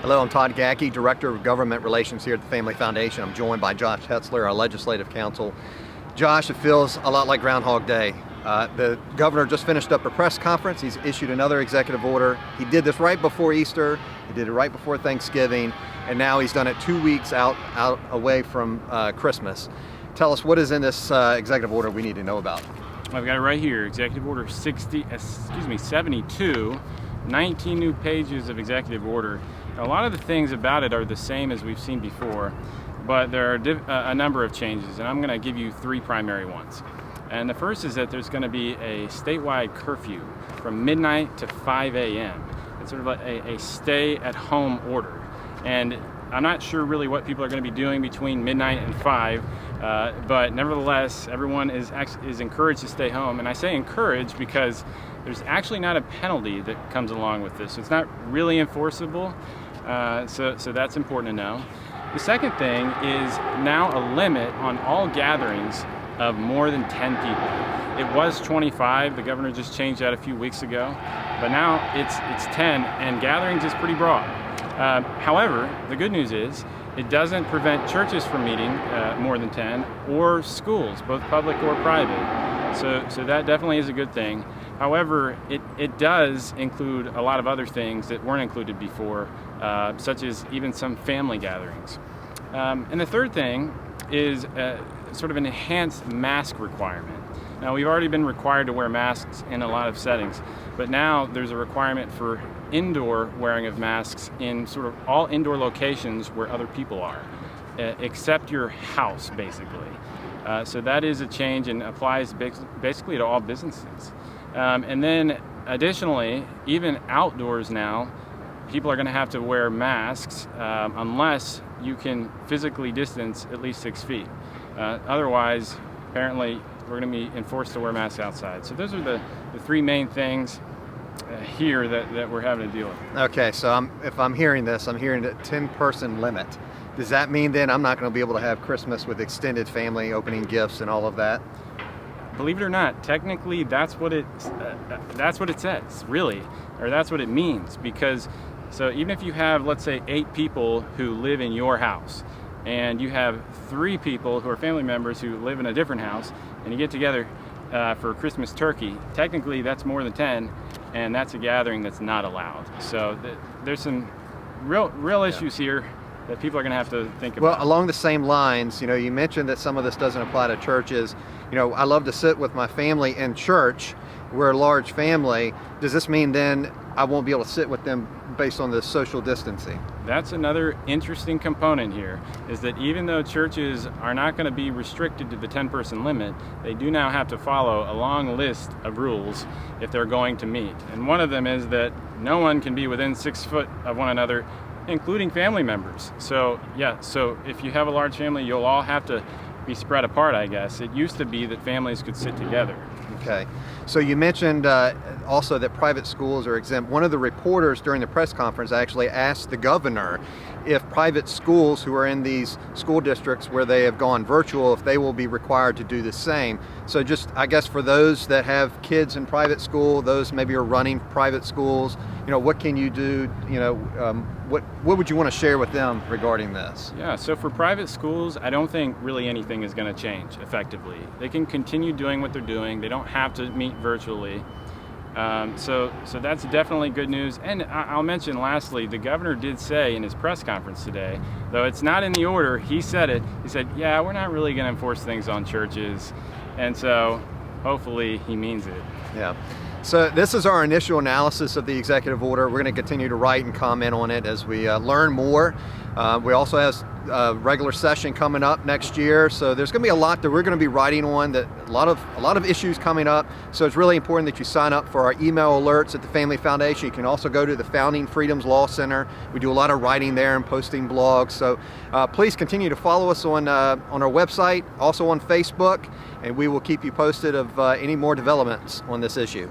Hello, I'm Todd Gackey, Director of Government Relations here at the Family Foundation. I'm joined by Josh Hetzler, our Legislative Counsel. Josh, it feels a lot like Groundhog Day. The governor just finished up a press conference. He's issued another executive order. He did this right before Easter. He did it right before Thanksgiving. And now he's done it 2 weeks out away from Christmas. Tell us, what is in this executive order we need to know about? I've got it right here, Executive Order 72, 19 new pages of executive order. Now, a lot of the things about it are the same as we've seen before, but there are a number of changes, and I'm going to give you three primary ones. And the first is that there's going to be a statewide curfew from midnight to 5 a.m. It's sort of a stay-at-home order. And I'm not sure really what people are going to be doing between midnight and 5, but nevertheless, everyone is encouraged to stay home. And I say encouraged because there's actually not a penalty that comes along with this. So it's not really enforceable, so that's important to know. The second thing is now a limit on all gatherings of more than 10 people. It was 25, the governor just changed that a few weeks ago, but now it's 10, and gatherings is pretty broad. However, the good news is it doesn't prevent churches from meeting more than 10, or schools, both public or private. So that definitely is a good thing. However, it does include a lot of other things that weren't included before, such as even some family gatherings. And the third thing is sort of an enhanced mask requirement. Now, we've already been required to wear masks in a lot of settings, but now there's a requirement for indoor wearing of masks in sort of all indoor locations where other people are, except your house, basically. So that is a change and applies basically to all businesses. And then additionally, even outdoors now, people are going to have to wear masks unless you can physically distance at least 6 feet. Otherwise, apparently, we're going to be enforced to wear masks outside. So those are the three main things here that we're having to deal with. Okay, so if I'm hearing this, I'm hearing a 10-person limit. Does that mean then I'm not going to be able to have Christmas with extended family, opening gifts and all of that? Believe it or not, technically that's what it says, really, or that's what it means. Because so even if you have, let's say, 8 people who live in your house, and you have 3 people who are family members who live in a different house, and you get together for Christmas turkey, technically that's more than 10, and that's a gathering that's not allowed. So there's some real issues here that people are going to have to think about. Well, along the same lines, you mentioned that some of this doesn't apply to churches. I love to sit with my family in church. We're a large family. Does this mean then I won't be able to sit with them based on the social distancing? That's another interesting component here, is that even though churches are not going to be restricted to the 10-person limit, they do now have to follow a long list of rules if they're going to meet. And one of them is that no one can be within 6 foot of one another, including family members. So if you have a large family, you'll all have to be spread apart, I guess. It used to be that families could sit together. Okay. So you mentioned also that private schools are exempt. One of the reporters during the press conference actually asked the governor if private schools who are in these school districts where they have gone virtual, if they will be required to do the same. So just, I guess, for those that have kids in private school, those maybe are running private schools, what can you do? What would you want to share with them regarding this? Yeah, so for private schools, I don't think really anything is going to change effectively. They can continue doing what they're doing. They don't have to meet virtually. So that's definitely good news. And I'll mention lastly, the governor did say in his press conference today, though it's not in the order, he said it. He said, yeah, we're not really going to enforce things on churches. And so hopefully he means it. Yeah. So this is our initial analysis of the executive order. We're going to continue to write and comment on it as we learn more. We also have a regular session coming up next year, so there's going to be a lot that we're going to be writing on, that a lot of issues coming up. So it's really important that you sign up for our email alerts at the Family Foundation. You can also go to the Founding Freedoms Law Center. We do a lot of writing there and posting blogs. So please continue to follow us on our website, also on Facebook, and we will keep you posted of any more developments on this issue.